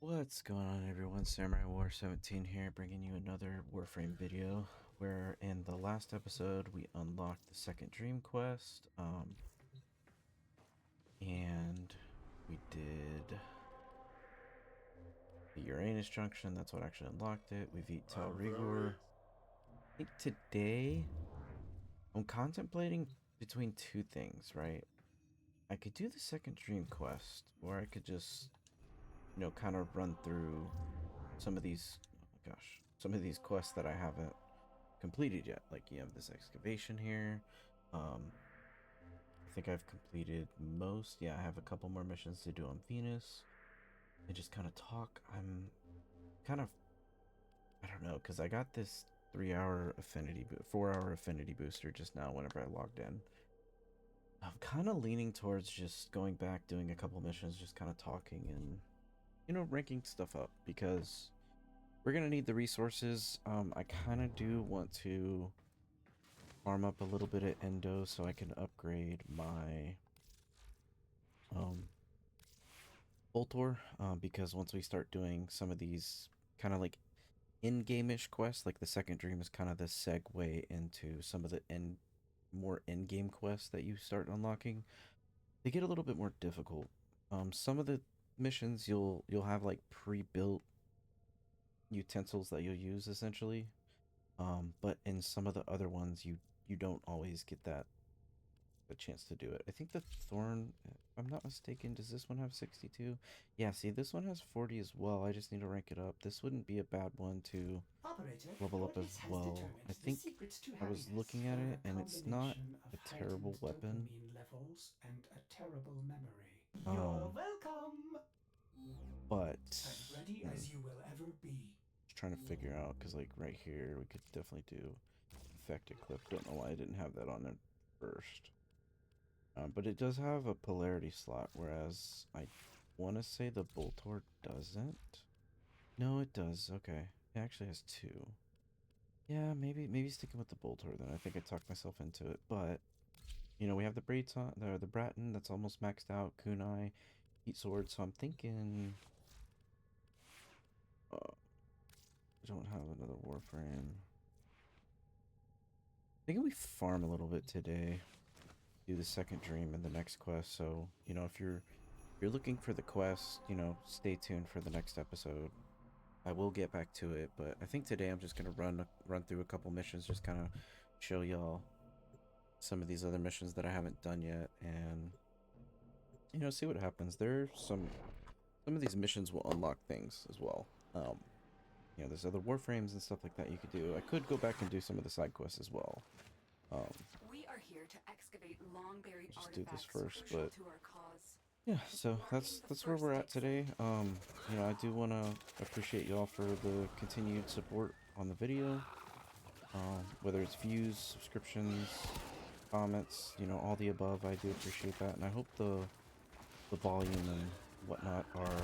What's going on, everyone? Samurai War 17 here, bringing you another Warframe video, where in the last episode we unlocked the second dream quest, and we did the Uranus Junction. That's what actually unlocked it. We've eaten Tal Rigor. I think today I'm contemplating between two things, right? I could do the second dream quest, or I could just, kind of run through some of these, oh my gosh, some of these quests that I haven't completed yet. Like, you have this excavation here. I think I've completed most. Yeah, I have a couple more missions to do on Venus and just kind of talk. I'm kind of, I don't know, because I got this 3-hour affinity, 4-hour affinity booster just now whenever I logged in. I'm kind of leaning towards just going back, doing a couple missions, just kind of talking and, ranking stuff up, because we're gonna need the resources. I kind of do want to farm up a little bit of endo so I can upgrade my Voltor, because once we start doing some of these kind of like in-game-ish quests, like the second dream is kind of the segue into some of the more in-game quests that you start unlocking. They get a little bit more difficult. Some of the missions you'll have like pre-built utensils that you'll use essentially, but in some of the other ones you don't always get that a chance to do it. I think the Thorn, if I'm not mistaken, does this one have 62? Yeah, see, this one has 40 as well. I just need to rank it up. This wouldn't be a bad one to Operator, level up as Ordis has well. determined I the think secrets to I was happiness looking at are it, a and it's not combination of a heightened terrible weapon. dopamine levels and a terrible memory. You're Um, welcome! As but ready as you will ever be. just trying to figure out, because like right here, we could definitely do affected clip. Don't know why I didn't have that on there first. But it does have a polarity slot, whereas I want to say the Boltor doesn't. No, it does. Okay. It actually has two. Yeah, maybe sticking with the Boltor then. I think I talked myself into it. But, we have the Braton, the Bratton that's almost maxed out, Kunai, Heat Sword, so I'm thinking I don't have another Warframe. I think we farm a little bit today. Do the second dream and the next quest. So, if you're looking for the quest, stay tuned for the next episode. I will get back to it, but I think today I'm just gonna run through a couple missions, just kind of show y'all some of these other missions that I haven't done yet, and see what happens. There's some of these missions will unlock things as well. There's other warframes and stuff like that you could do. I could go back and do some of the side quests as well. We are here to excavate long-buried Just do this artifacts first, crucial but to our cause. yeah, so that's where we're at today. I do want to appreciate y'all for the continued support on the video. Whether it's views, subscriptions, comments, all the above, I do appreciate that, and I hope the volume and whatnot are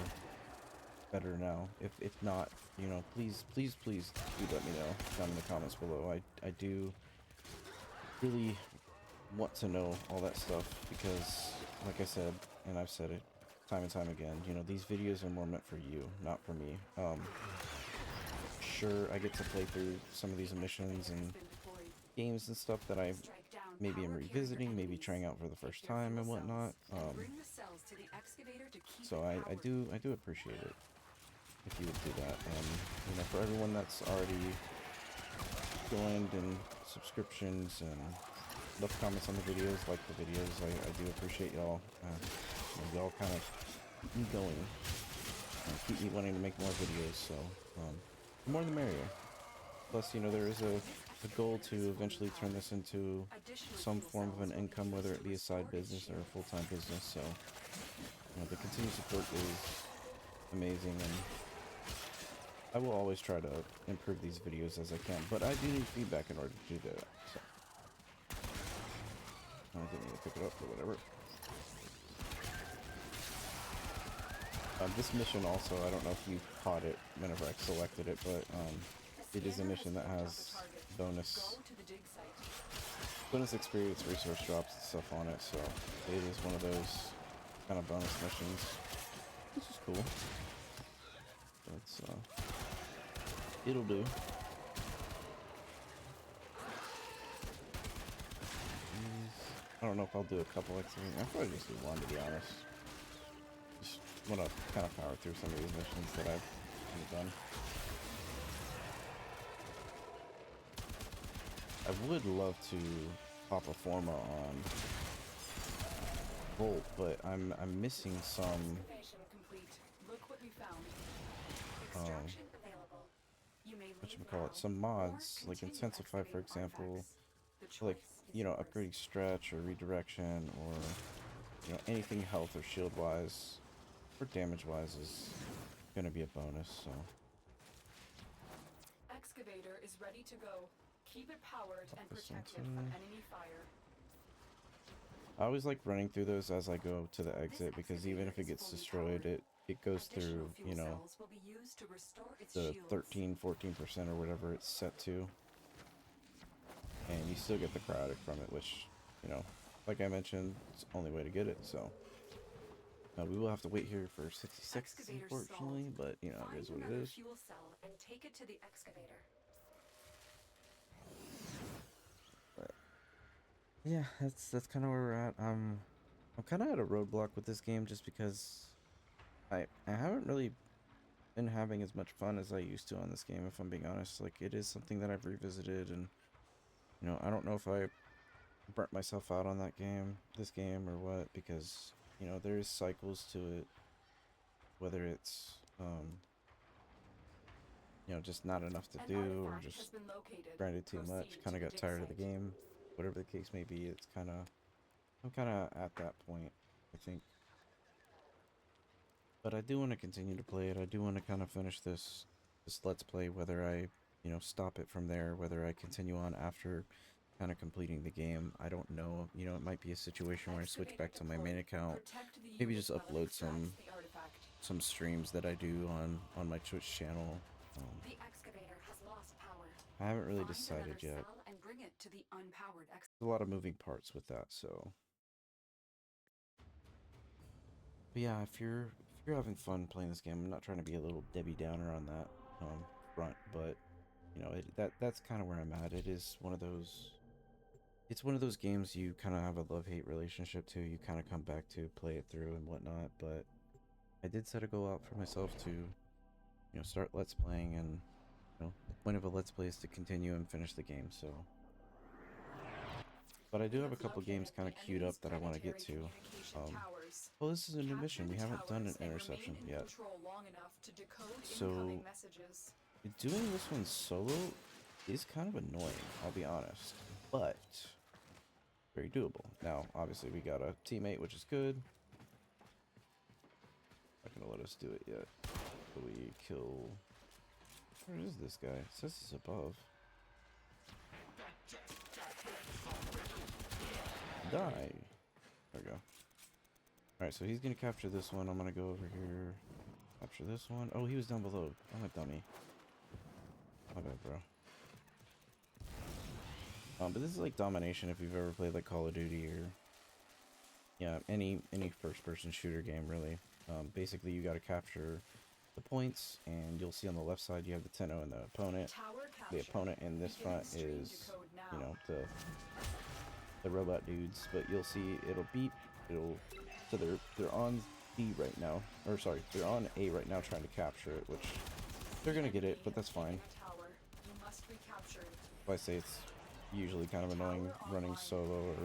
better now. If not, please do let me know down in the comments below. I do really want to know all that stuff, because like I said, and I've said it time and time again, these videos are more meant for you, not for me. Sure, I get to play through some of these missions and games and stuff that I maybe am revisiting, maybe trying out for the first time and whatnot. So I do appreciate it if you would do that. And for everyone that's already joined and subscriptions and left comments on the videos, like the videos, I do appreciate y'all. Y'all kind of keep me going and keep me wanting to make more videos, so the more the merrier. Plus, there is a goal to eventually turn this into some form of an income, whether it be a side business or a full-time business. So, the continued support is amazing, and I will always try to improve these videos as I can, but I do need feedback in order to do that. So, I didn't need to pick it up or whatever. This mission also, I don't know if you caught it whenever I selected it, but it is a mission that has bonus experience resource drops and stuff on it, so it is one of those kind of bonus missions, which is cool. It'll do. I don't know if I'll do a couple activities. I'll probably just do one, to be honest. Just want to kind of power through some of these missions that I've done. I would love to pop a forma on Volt, but I'm missing some Excavation complete. Look what we found. Extraction available. You may leave now whatchamacallit, some mods, or like continue Intensify, for excavating example, artifacts. The like, choice is you know, yours. upgrading stretch or redirection or, you know, anything health or shield wise or damage wise is gonna be a bonus, so. Excavator is ready to go. Keep it powered and this one protected too. from enemy fire. I always like running through those as I go to the This exit, because excavator even if it is gets fully destroyed, powered. it goes through, Additional fuel you know, cells will be used to restore its the shields. 13-14% or whatever it's set to. And you still get the cryotic from it, which, you know, like I mentioned, it's the only way to get it, so. We will have to wait here for 60 seconds, Excavator unfortunately, stalled. but, you know, it is Find what it another is. fuel cell and take it to the excavator. But, yeah, that's kind of where we're at. I'm kind of at a roadblock with this game just because I haven't really been having as much fun as I used to on this game, if I'm being honest. Like, it is something that I've revisited, and, you know, I don't know if I burnt myself out on this game, or what, because, you know, there's cycles to it, whether it's, you know, just not enough to An do, or artifact has just been located. grinded too much, Proceed kind to of the got tired of dig the site. game, whatever the case may be. It's kind of, I'm kind of at that point, I think. But I do want to continue to play it. I do want to kind of finish this let's play, whether I, you know, stop it from there, whether I continue on after kind of completing the game. I don't know. You know, it might be a situation where I switch back to my main account, Protect the maybe unit just while it upload extracts the artifact. some streams that I do on my Twitch channel. The excavator has lost power. I haven't really Find decided another yet. cell and bring it to the unpowered There's a lot of moving parts with that, so. But yeah, if you're having fun playing this game, I'm not trying to be a little Debbie Downer on that front, but you know, that's kind of where I'm at. It is one of those. It's one of those games you kind of have a love-hate relationship to. You kind of come back to, play it through and whatnot. But I did set a goal out for myself to, you know, start Let's Playing, and you know, the point of a Let's Play is to continue and finish the game. So. But I do have a couple games kind of queued up that I want to get to. Well, this is a new mission. We haven't done an interception yet. So, doing this one solo is kind of annoying, I'll be honest. But, very doable. Now, obviously, we got a teammate, which is good. Not gonna let us do it yet. So we kill... Where is this guy? It says he's above. Die. There we go. Alright, so he's gonna capture this one. I'm gonna go over here. Capture this one. Oh, he was down below. I'm a dummy. My bad, bro. But this is like domination if you've ever played like Call of Duty or... Yeah, any first-person shooter game, really. Basically, you gotta capture the points, and you'll see on the left side you have the Tenno and the opponent. The opponent in this front is, you know, the robot dudes, but you'll see it'll beep, so they're on B right now, or sorry, they're on A right now trying to capture it, which they're gonna get it, but that's fine. If I say it's usually kind of annoying running solo or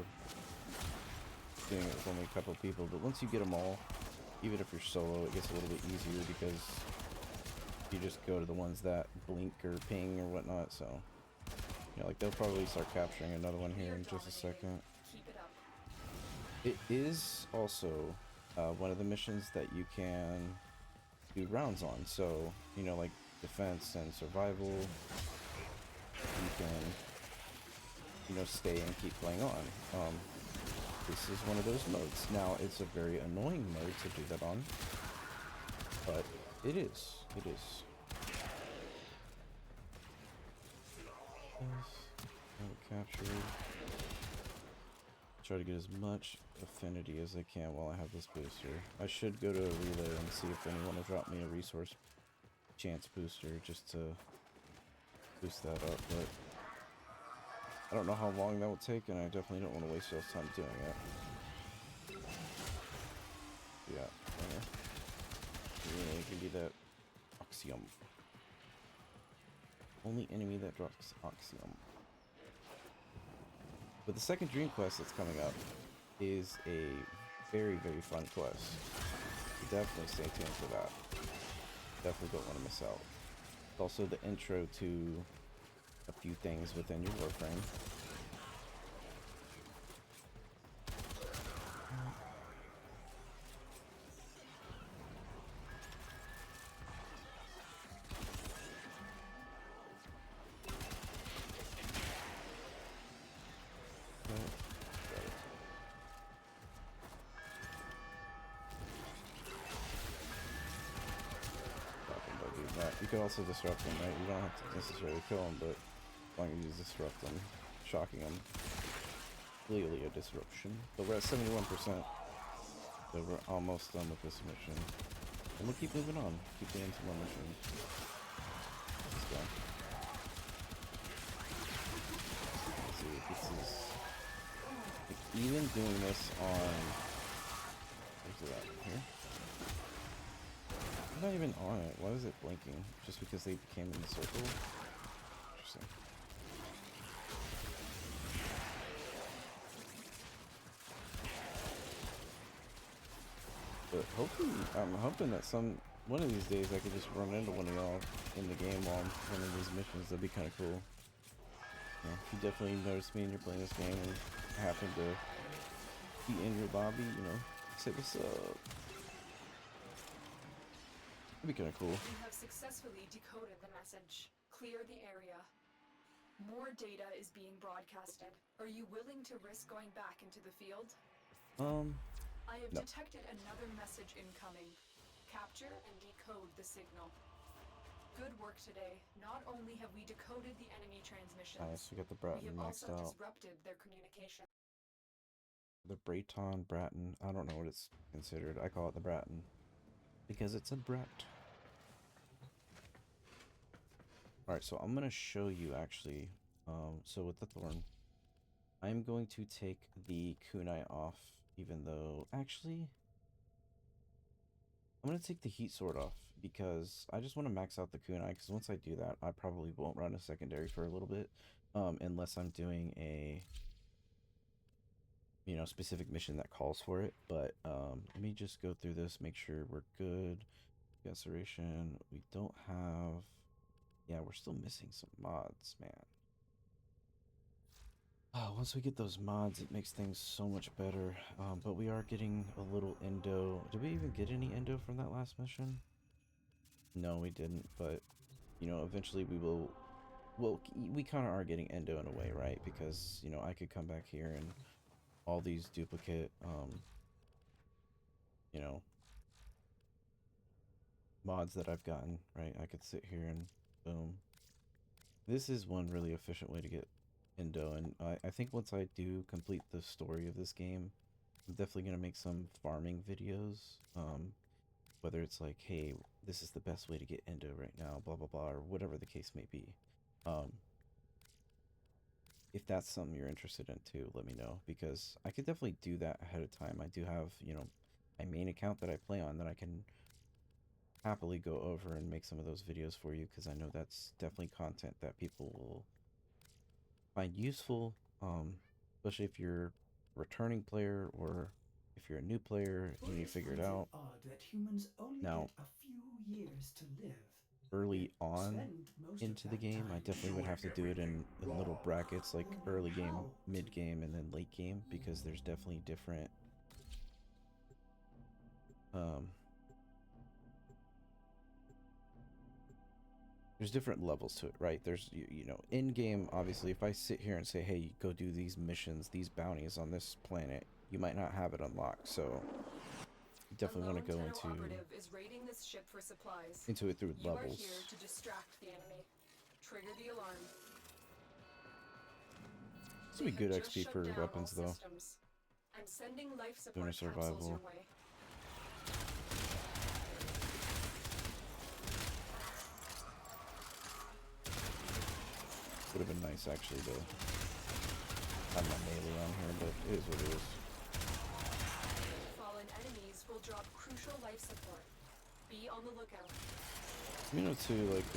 doing it with only a couple of people, but once you get them all, even if you're solo, it gets a little bit easier because you just go to the ones that blink or ping or whatnot, so. Yeah, like they'll probably start capturing another one here in just a second. It is also one of the missions that you can do rounds on. So, you know, like defense and survival, you can, you know, stay and keep playing on. This is one of those modes. Now, it's a very annoying mode to do that on, but it is. It is. Captured. Try to get as much affinity as I can while I have this booster. I should go to a relay and see if anyone will drop me a resource chance booster just to boost that up, but I don't know how long that will take, and I definitely don't want to waste y'all's time doing it. Yeah, yeah, give me that Oxium. Only enemy that drops Oxium. But the second dream quest that's coming up is a very, very fun quest. So definitely stay tuned for that. Definitely don't want to miss out. It's also the intro to a few things within your Warframe. You can also disrupt them, right? You don't have to necessarily kill them, but as long as you disrupt them, shocking them. Clearly a disruption. But we're at 71%, so we're almost done with this mission. And we'll keep moving on. Keep getting into more missions. Let's go. Let's see, this is... Like, even doing this on... Where's it at? Here? I'm not even on it. Why is it blinking? Just because they became in the circle? Interesting. But hopefully, I'm hoping that one of these days I could just run into one of y'all in the game while I'm running these missions. That'd be kind of cool. Yeah, if you definitely notice me and you're playing this game and happen to be in your lobby, you know, say what's up. That'd be kind of cool. You have successfully decoded the message. Clear the area. More data is being broadcasted. Are you willing to risk going back into the field? I have detected another message incoming. Capture and decode the signal. Good work today. Not only have we decoded the enemy transmissions, Nice, we got the we Bratton have maxed also out. disrupted their communication. The Breton, Bratton, I don't know what it's considered. I call it the Bratton because it's a brat. Alright, so I'm going to show you actually, so with the Thorn, I'm going to take the kunai off, even though, actually, I'm going to take the heat sword off, because I just want to max out the kunai, because once I do that, I probably won't run a secondary for a little bit, unless I'm doing a, you know, specific mission that calls for it. But let me just go through this, make sure we're good. Laceration, we don't have... Yeah, we're still missing some mods, man. Oh, once we get those mods, it makes things so much better. But we are getting a little endo. Did we even get any endo from that last mission? No, we didn't. But, you know, eventually we will... Well, we kind of are getting endo in a way, right? Because, you know, I could come back here and all these duplicate, you know, mods that I've gotten, right? I could sit here and boom. This is one really efficient way to get endo, and I think once I do complete the story of this game, I'm definitely going to make some farming videos, whether it's like, hey, this is the best way to get endo right now, blah blah blah, or whatever the case may be. If that's something you're interested in too, let me know, because I could definitely do that ahead of time. I do have, you know, my main account that I play on that I can happily go over and make some of those videos for you, because I know that's definitely content that people will find useful, especially if you're a returning player or if you're a new player and you figure it out. Odd that humans only Now, get a few years to live. early Yet on spend most into of the that game, I time definitely would have to do it in little brackets, like wondering early game, how mid to game, and then late game, because there's definitely different there's different levels to it, right? There's, you know, in game, obviously, if I sit here and say, hey, go do these missions, these bounties on this planet, you might not have it unlocked, so you definitely want to go Is raiding this ship for supplies. into it through You are levels. here to distract the enemy. Trigger the alarm. This would be good XP for weapons, though. Systems. I'm sending life Doing a support capsules your survival. way. Would have been nice actually to have my melee on here, but it is what it is. Fallen enemies will drop crucial life support. Be on the lookout. You know, too, like,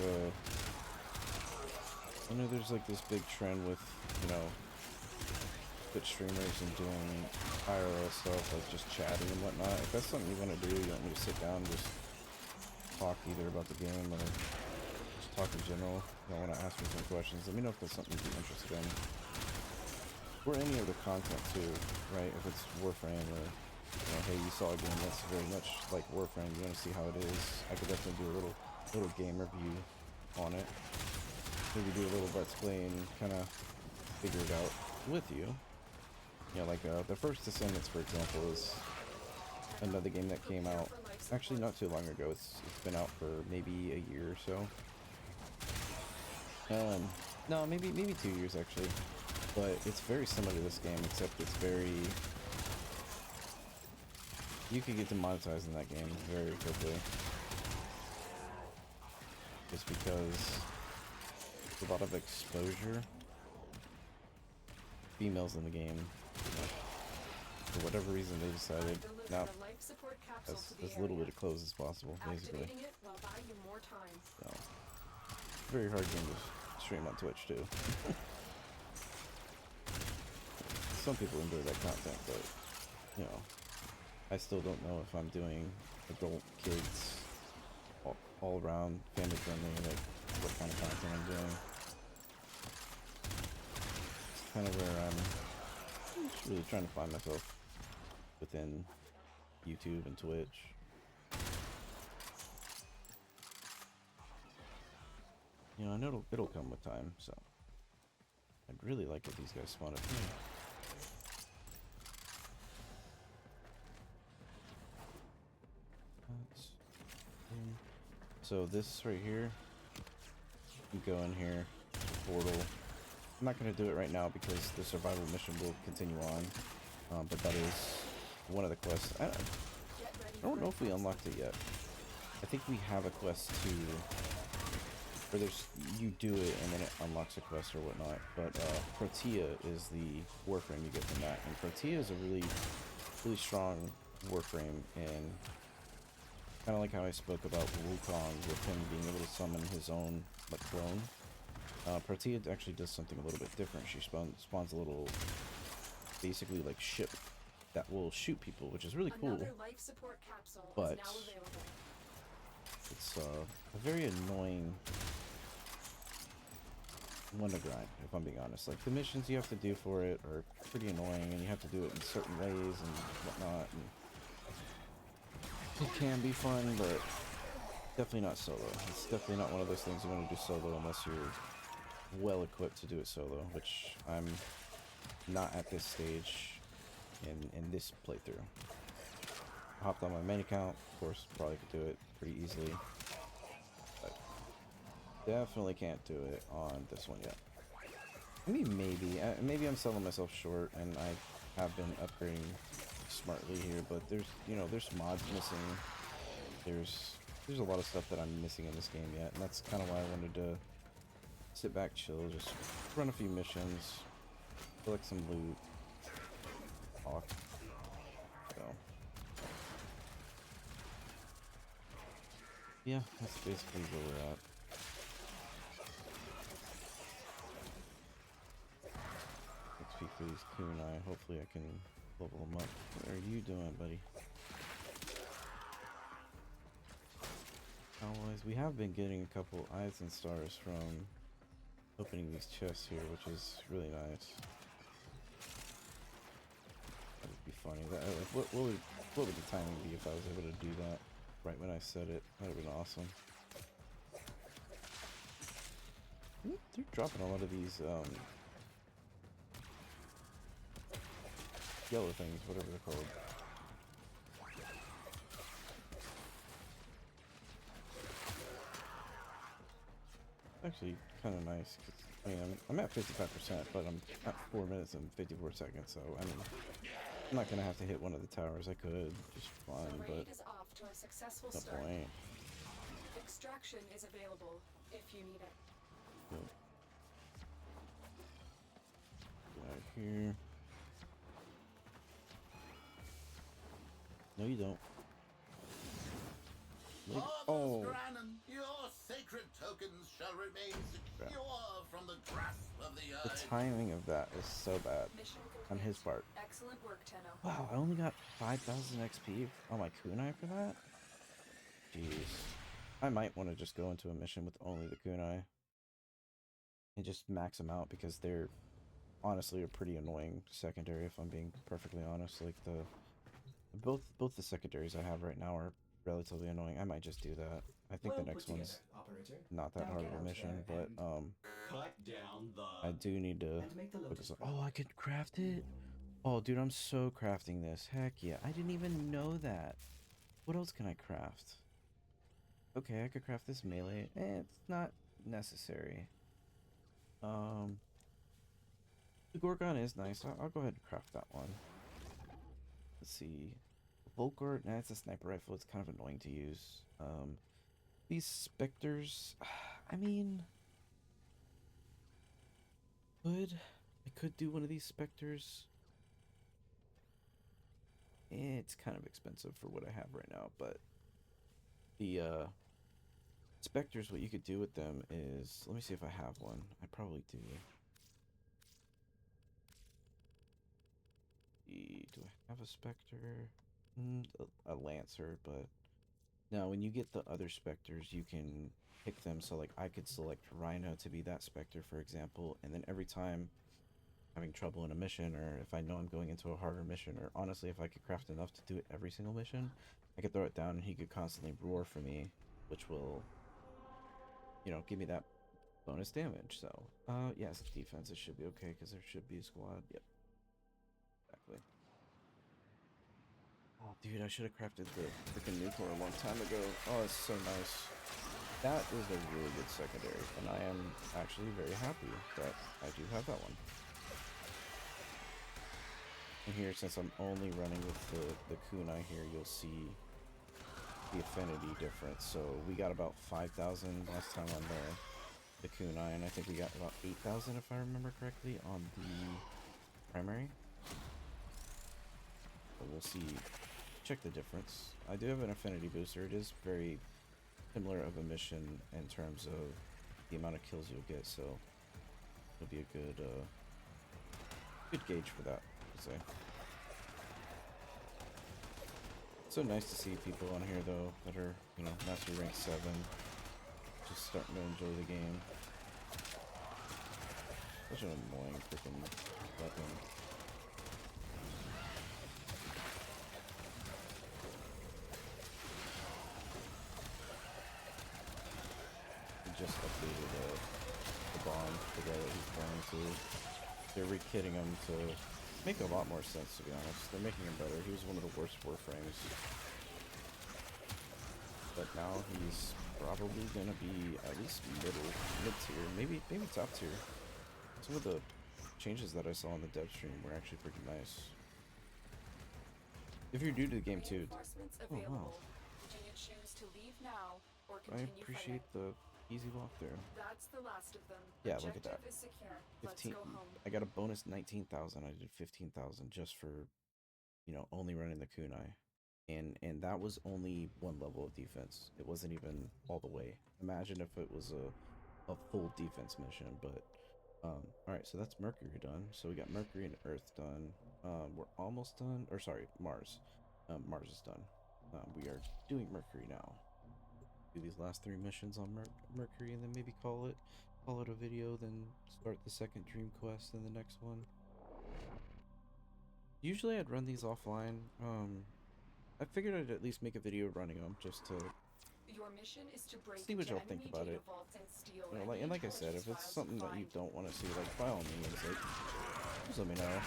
I know there's like this big trend with, you know, Twitch streamers and doing IRL stuff, like just chatting and whatnot. If that's something you want to do, you want me to sit down and just talk either about the game or just talk in general, you don't want to ask me some questions, let me know if that's something you'd be interested in. Or any other content too, right? If it's Warframe or, you know, hey, you saw a game that's very much like Warframe, you want to see how it is, I could definitely do a little game review on it. Maybe do a little let's play and kind of figure it out with you. You know, like the first Descendants, for example, is another game that came out actually not too long ago. It's been out for maybe a year or so. No, maybe 2 years actually. But it's very similar to this game, except it's very. You could get demonetized in that game very quickly, just because there's a lot of exposure. Females in the game, you know, for whatever reason they decided now as little bit of clothes as possible, basically. So, very hard game to stream on Twitch too. Some people enjoy that content, but you know, I still don't know if I'm doing adult kids all around family friendly, like what kind of content I'm doing. It's kind of where I'm just really trying to find myself within YouTube and Twitch. You know, I know it'll come with time, so I'd really like if these guys spawn up here. So this right here, you go in here, portal. I'm not going to do it right now because the survival mission will continue on, but that is one of the quests. I don't know if we unlocked it yet. I think we have a quest to, where you do it and then it unlocks a quest or whatnot, but Protea is the Warframe you get from that, and Protea is a really strong Warframe, and kind of like how I spoke about Wukong with him being able to summon his own like clone. Protea actually does something a little bit different. She spawns a little, basically like ship that will shoot people, which is really cool. But it's a very annoying one to grind, if I'm being honest. Like the missions you have to do for it are pretty annoying, and you have to do it in certain ways and whatnot. And it can be fun, but definitely not solo. It's definitely not one of those things you want to do solo unless you're well equipped to do it solo, which I'm not at this stage in this playthrough. I hopped on my main account, of course, probably could do it pretty easily, but definitely can't do it on this one yet. I mean, maybe I'm selling myself short, and I have been upgrading smartly here, but there's mods missing. There's a lot of stuff that I'm missing in this game yet, and that's kind of why I wanted to sit back, chill, just run a few missions, collect some loot, talk. So yeah, that's basically where we're at. XP for these kunai. Hopefully I can level them up. What are you doing, buddy? Otherwise, we have been getting a couple eyes and stars from opening these chests here, which is really nice. That would be funny. What would the timing be if I was able to do that right when I said it? That would have been awesome. They're dropping a lot of these yellow things, whatever they're called. Actually kind of nice. I mean, I'm at 55%, but I'm at 4 minutes and 54 seconds, so I mean, I'm not gonna have to hit one of the towers. I could just fine, but no point. Extraction is available if you need it. Yep. out here. No, you don't. Oh. Your sacred tokens shall remain secure from the grasp of the The earth. timing of that is so bad Mission on his part. Excellent work, Tenno. Wow, I only got 5,000 XP on my kunai for that? Jeez. I might want to just go into a mission with only the kunai. And just max them out because they're honestly a pretty annoying secondary if I'm being perfectly honest. Like both the secondaries I have right now are relatively annoying. I might just do that. I think Well the next put one's together, operator. not that Now hard get of a out mission, there but and cut down the I do need to and make the focus Lotus on. Oh, I could craft it. Oh, dude, I'm so crafting this. Heck yeah. I didn't even know that. What else can I craft? Okay, I could craft this melee. It's not necessary. The Gorgon is nice. I'll go ahead and craft that one. Let's see. Volkor, nah, it's a sniper rifle. It's kind of annoying to use. These specters, I mean, I could do one of these specters. It's kind of expensive for what I have right now, but the specters, what you could do with them is, let me see if I have one. I probably do. Do I have a specter? A lancer, but now when you get the other specters, you can pick them. So like I could select Rhino to be that specter, for example, and then every time I'm having trouble in a mission, or if I know I'm going into a harder mission, or honestly if I could craft enough to do it every single mission, I could throw it down and he could constantly roar for me, which will, you know, give me that bonus damage. So yes, defense, it should be okay because there should be a squad. Yep, exactly. Oh, dude, I should have crafted the freaking nuclear a long time ago. Oh, it's so nice. That is a really good secondary, and I am actually very happy that I do have that one. And here, since I'm only running with the kunai here, you'll see the affinity difference. So we got about 5,000 last time on the kunai, and I think we got about 8,000 if I remember correctly on the primary. So we'll see. Check the difference. I do have an affinity booster. It is very similar of a mission in terms of the amount of kills you'll get, so it'll be a good good gauge for that, I'd say. It's so nice to see people on here though that are, you know, master rank 7, just starting to enjoy the game. Such an annoying freaking weapon. Just updated the bomb, the guy that he's playing to. They're re-kitting him to make a lot more sense, to be honest. They're making him better. He was one of the worst Warframes. But now he's probably gonna be at least mid-tier, maybe top tier. Some of the changes that I saw on the dev stream were actually pretty nice. If you're new to the game too, oh wow. Do you choose to leave now or I continue appreciate fighting? the easy walkthrough. That's the last of them. Yeah, look at that. Objective is secure. 15. Let's go home. I got a bonus 19,000. I did 15,000 just for, you know, only running the kunai, and that was only one level of defense. It wasn't even all the way. Imagine if it was a full defense mission. But all right, so that's Mercury done. So we got Mercury and Earth done. We're almost done. Or sorry, Mars. Mars is done. We are doing Mercury now. Do these last 3 missions on Mercury, and then maybe call it a video, then start the second dream quest and the next one. Usually I'd run these offline. I figured I'd at least make a video running them just to Your mission is to break see what y'all think enemy about data it. vaults and steal You know, any like, and like I said, if intelligence it's files something that you find. don't want to see, like, by all means, like, just let me know.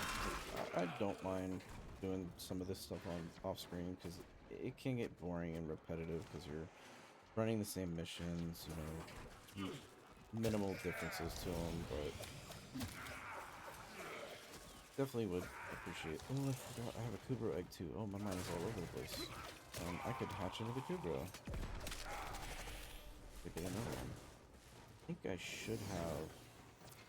I don't mind doing some of this stuff on off screen because it can get boring and repetitive because you're running the same missions, you know, minimal differences to them, but definitely would appreciate. Oh, I forgot I have a Kubro egg too. Oh, my mind is all over the place. I could hatch another Kubro. Could get another one. I think I should have.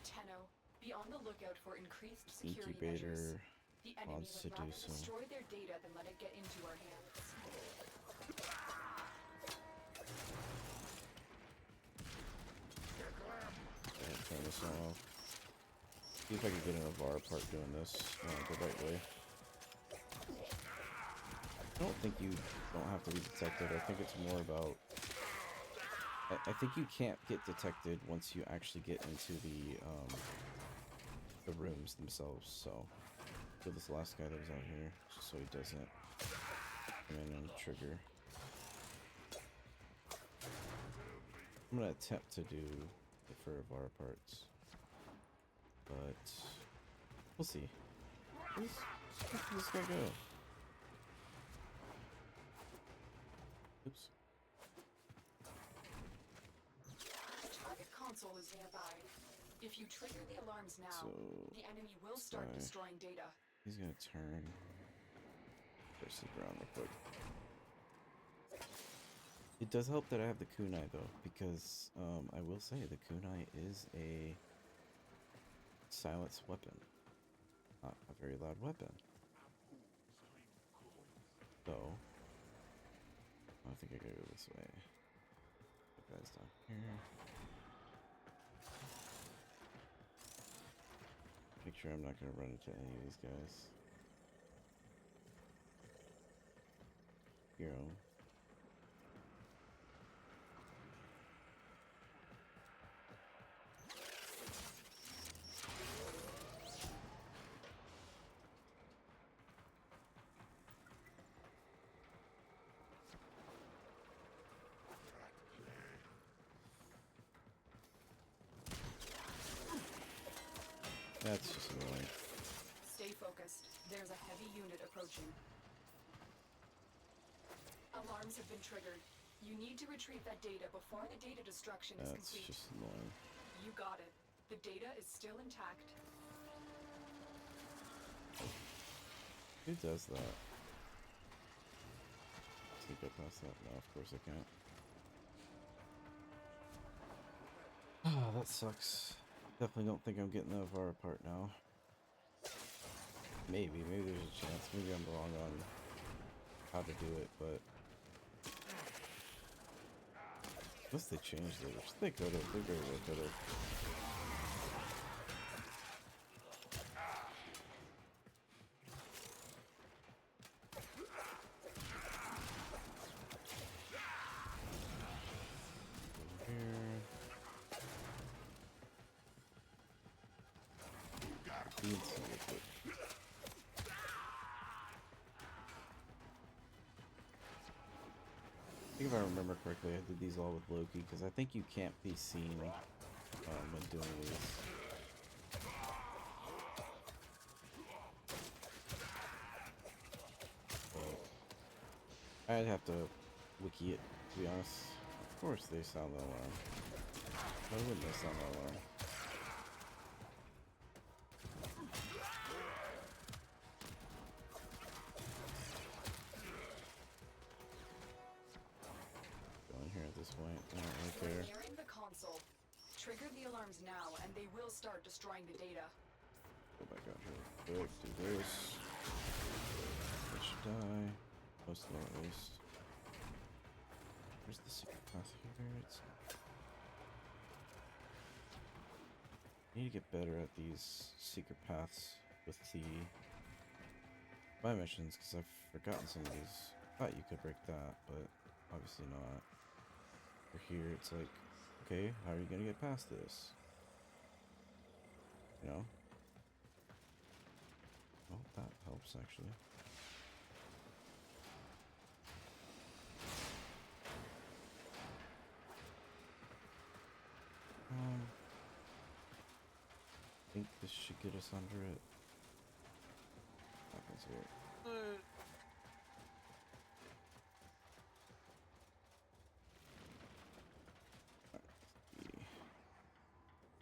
Tenno, Be on the lookout for increased security measures. Incubator The enemy wants would to do rather so. destroy their data than let it get into our hands. Okay, turn this off. See if I can get an Avar part doing this the right way. I don't think you don't have to be detected. I think it's more about... I think you can't get detected once you actually get into the rooms themselves, so... Kill this last guy that was out here, just so he doesn't come in and trigger. I'm gonna attempt to do the fur of our parts, but we'll see. Where did this guy go? Oops. The target console is nearby. If you trigger the alarms now, So, the enemy will start guy. destroying data. He's gonna turn. Better sneak around real quick. It does help that I have the kunai though, because I will say the kunai is a silence weapon, not a very loud weapon. So I think I gotta go this way. The guy's down here. Make sure I'm not gonna run into any of these guys. Hero. That's just annoying. Stay focused. There's a heavy unit approaching. Alarms have been triggered. You need to retrieve that data before the data destruction is That's complete. just annoying. You got it. The data is still intact. Who does that? Can I go past that? No, of course I can't. Ah, that sucks. Definitely don't think I'm getting that far apart now. Maybe there's a chance. Maybe I'm wrong on how to do it, but unless they changed it, which they could have. They very well could have. I think if I remember correctly, I did these all with Loki, because I think you can't be seen when doing these. But I'd have to wiki it, to be honest. Of course they sound the alarm. Why wouldn't they sound the alarm? Going here at this point. Right We're there. nearing the console. Trigger the alarms now, and they will start destroying the data. Go back out here real quick. Do this. It should die. Most of it at least. Where's the secret path here? It's... I need to get better at these secret paths with the my missions, because I've forgotten some of these. Thought you could break that, but obviously not. For here, it's like, okay, how are you gonna get past this? You know? Well, that helps actually. I think this should get us under it. Happens here.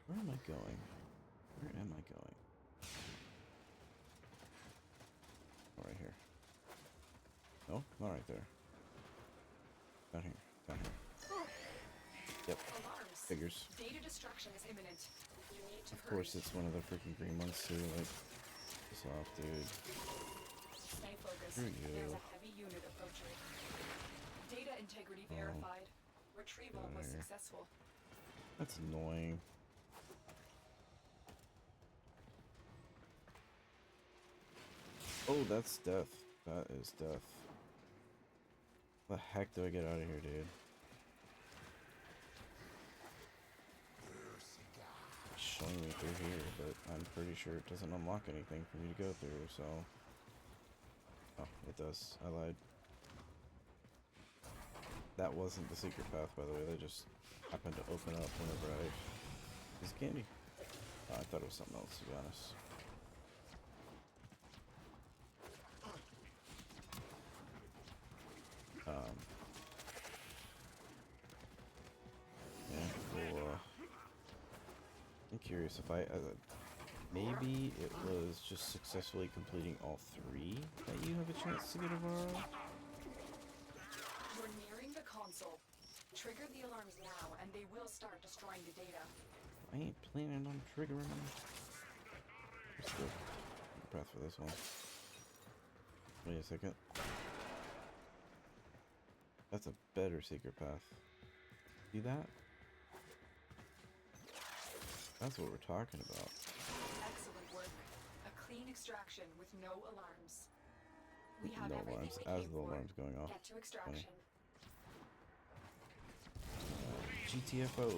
Where am I going? Where am I going? Oh, right here. No, not right there. Down here. Down here. Yep. Alarms. Figures. Data destruction is imminent. You need to Of course, hurry. it's one of the freaking green ones too. Like, piss off, dude. Stay focused. Screw you. There's a heavy unit approaching. Data integrity Oh, verified. Retrieval get out of was here. successful. That's annoying. Oh, that's death. That is death. The heck do I get out of here, dude? It's showing me through here, but I'm pretty sure it doesn't unlock anything for me to go through, so... Oh, it does. I lied. That wasn't the secret path, by the way. They just happened to open up whenever I... Is candy? I thought it was something else, to be honest. Yeah, cool. I'm curious if I... maybe it was just successfully completing all 3 that you have a chance to get a Vara? We're nearing the console. Trigger the alarms now, and they will start destroying the data. I ain't planning on triggering them. Let's go. Path for this one. Wait a second. That's a better secret path. See that? That's what we're talking about. Excellent work. A clean extraction with no alarms. We have No everything alarms. we As came the for. alarm's going off. Get to extraction. GTFO.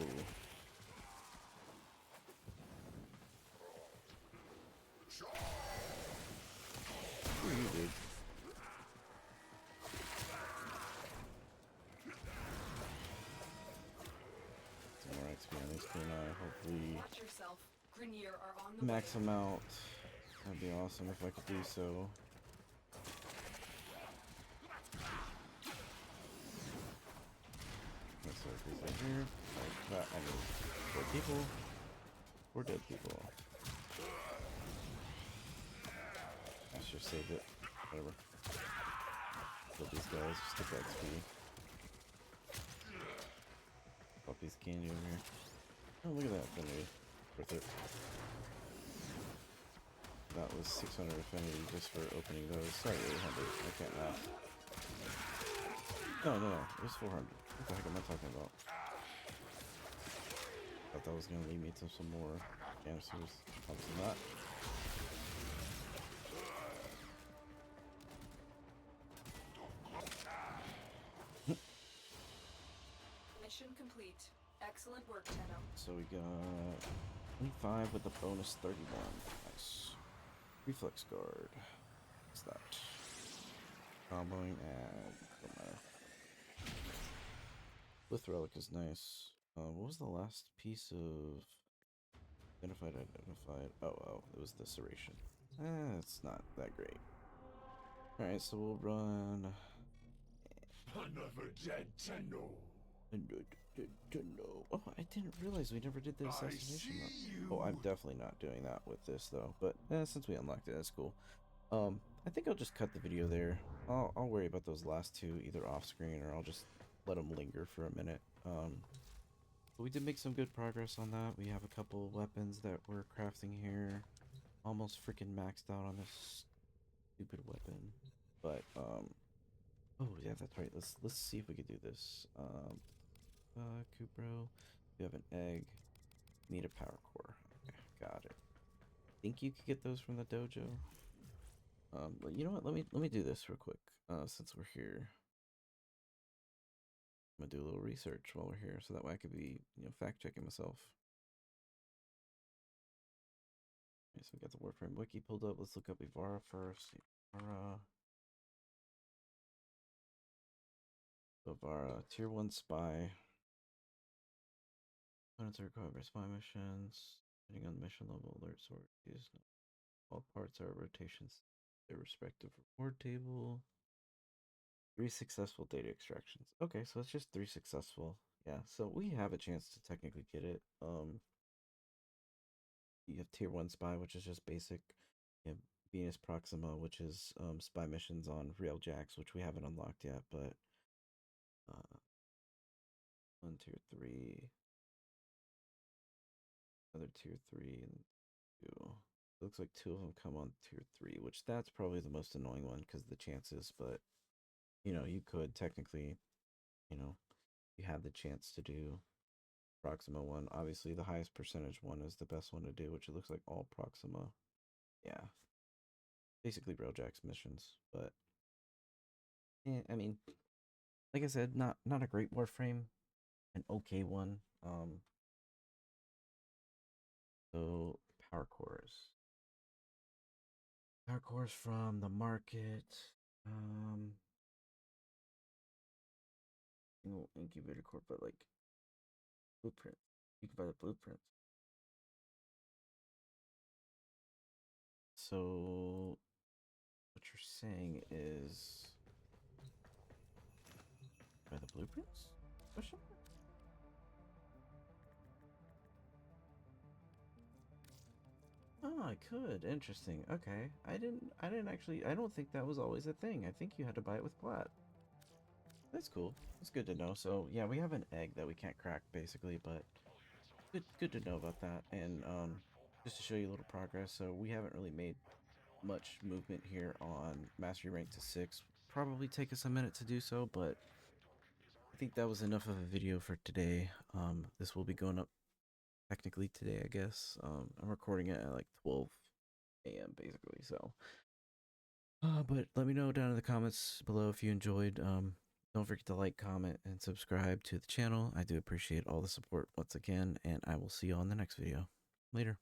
Who are you, dude? Some more XP on these two now. Hopefully Watch yourself. Grenier are on the max way. them out. That'd be awesome if I could do so. Let's start this right here. Like that. I mean, 4 people. 4 dead people. Let's just save it. Whatever. Kill these guys. Just get that XP. Pop these candy over here. Oh, look at that. Affinity. Worth it. That was 600 affinity just for opening those. Sorry, 800. I can't math. No, no, no. It was 400. What the heck am I talking about? Thought that was gonna lead me to some more canisters. Obviously not. Mission complete. Excellent work, Tenno. So we got 25 with a bonus 31. Nice. Reflex guard. What's that? Comboing and don't matter. With relic is nice. What was the last piece of identified? Oh, it was the serration. It's not that great. Alright, so we'll run. Another dead Tenno. No. Oh, I didn't realize we never did the assassination see run. Oh, I'm you. definitely not doing that with this though. But since we unlocked it, that's cool. I think I'll just cut the video there. I'll worry about those last 2 either off screen or I'll just let them linger for a minute. But we did make some good progress on that. We have a couple of weapons that we're crafting here. Almost freaking maxed out on this stupid weapon. But oh yeah, that's right. Let's see if we could do this. Kupro, you have an egg. Need a power core. Okay, got it. Think you could get those from the dojo? But you know what? Let me do this real quick. Since we're here, I'm gonna do a little research while we're here, so that way I could be, fact checking myself. Okay, so we got the Warframe wiki pulled up. Let's look up Ivara first. Ivara, tier 1 spy. Opponents are required by spy missions. Depending on the mission level, alert sorties. All parts are rotations. Their respective reward table. 3 successful data extractions. Okay, so it's just 3 successful. Yeah, so we have a chance to technically get it. You have tier 1 spy, which is just basic. You have Venus Proxima, which is spy missions on Railjax, which we haven't unlocked yet, but 1 tier 3. Another tier 3 and 2. It looks like 2 of them come on tier 3, which that's probably the most annoying one because the chances, but you know, you could technically, you know, you have the chance to do Proxima one. Obviously, the highest percentage one is the best one to do, which it looks like all Proxima. Yeah, basically Railjack's missions, but yeah, I mean, like I said, not a great Warframe, an okay one. So power cores from the market. Um, incubator core, but like blueprint. You can buy the blueprints. So what you're saying is buy the blueprints? Question mark? Oh, I could. Interesting. Okay. I didn't actually I don't think that was always a thing. I think you had to buy it with plat. That's cool. That's good to know. So yeah, we have an egg that we can't crack basically, but good to know about that. And just to show you a little progress, so we haven't really made much movement here on mastery rank to 6. Probably take us a minute to do so, but I think that was enough of a video for today. This will be going up technically today, I guess. I'm recording it at like 12 a.m. basically, so but let me know down in the comments below if you enjoyed. Don't forget to like, comment, and subscribe to the channel. I do appreciate all the support once again, and I will see you on the next video. Later.